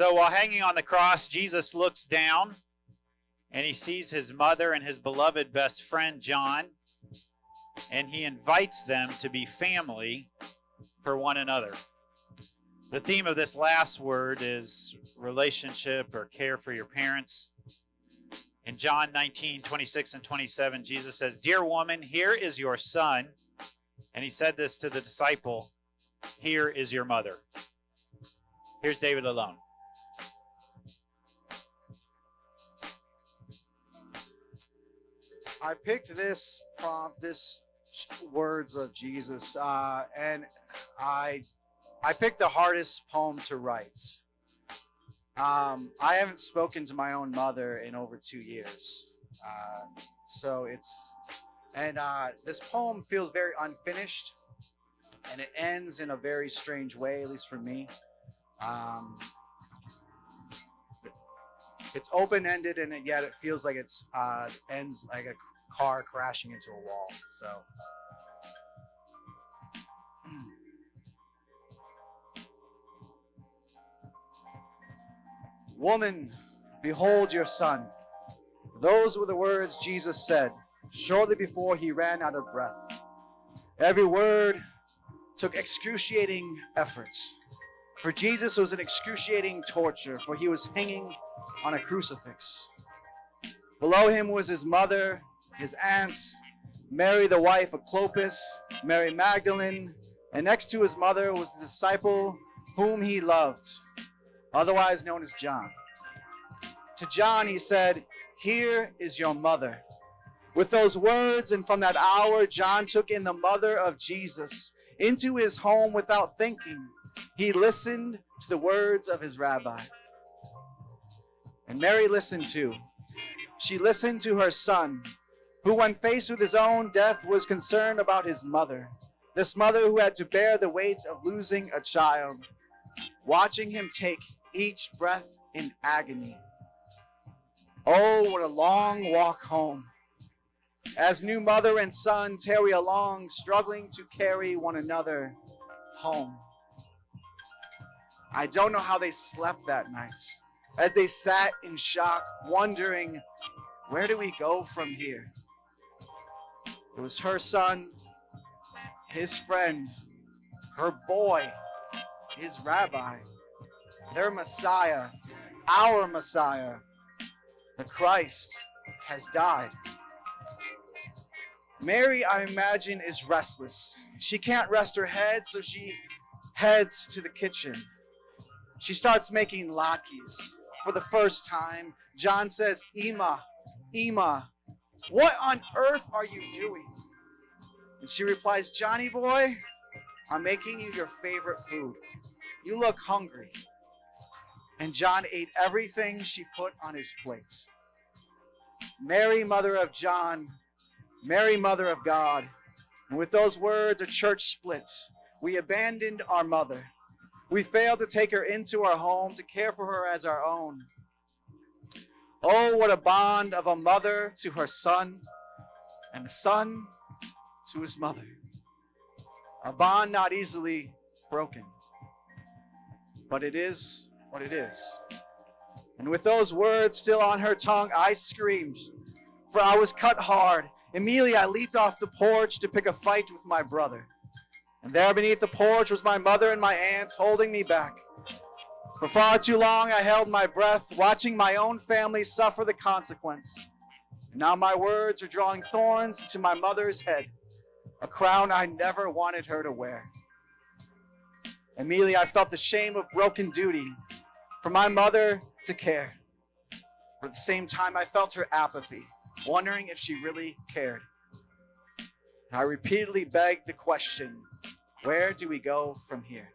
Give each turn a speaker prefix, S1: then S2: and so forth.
S1: So while hanging on the cross, Jesus looks down and he sees his mother and his beloved best friend, John, and he invites them to be family for one another. The theme of this last word is relationship or care for your parents. In John 19:26 and 27, Jesus says, "Dear woman, here is your son." And he said this to the disciple, "Here is your mother." Here's David LaLone.
S2: I picked this prompt, this words of Jesus, and I picked the hardest poem to write. I haven't spoken to my own mother in over 2 years, this poem feels very unfinished, and it ends in a very strange way, at least for me. It's open-ended, and yet it feels like it ends like a car crashing into a wall. So, woman, behold your son. Those were the words Jesus said shortly before he ran out of breath. Every word took excruciating effort. For Jesus was an excruciating torture, for he was hanging on a crucifix. Below him was his mother, his aunts, Mary the wife of Clopas, Mary Magdalene, and next to his mother was the disciple whom he loved, otherwise known as John. To John he said, "Here is your mother." With those words, and from that hour, John took in the mother of Jesus into his home without thinking. He listened to the words of his rabbi. And Mary listened too. She listened to her son, who when faced with his own death was concerned about his mother. This mother who had to bear the weight of losing a child, watching him take each breath in agony. Oh, what a long walk home. As new mother and son tarry along, struggling to carry one another home. I don't know how they slept that night, as they sat in shock, wondering, where do we go from here? It was her son, his friend, her boy, his rabbi, their Messiah, our Messiah, the Christ, has died. Mary, I imagine, is restless. She can't rest her head, so she heads to the kitchen. She starts making latkes. For the first time, John says, "Ima, Ima, what on earth are you doing?" And she replies, "Johnny boy, I'm making you your favorite food. You look hungry." And John ate everything she put on his plate. Mary, mother of John, Mary, mother of God. And with those words, the church splits. We abandoned our mother. We failed to take her into our home, to care for her as our own. Oh, what a bond of a mother to her son, and a son to his mother. A bond not easily broken. But it is what it is. And with those words still on her tongue, I screamed, for I was cut hard. Immediately I leaped off the porch to pick a fight with my brother. And there beneath the porch was my mother and my aunt holding me back. For far too long I held my breath, watching my own family suffer the consequence. And now my words are drawing thorns into my mother's head, a crown I never wanted her to wear. Immediately I felt the shame of broken duty, for my mother to care. But at the same time I felt her apathy, wondering if she really cared. And I repeatedly begged the question, where do we go from here?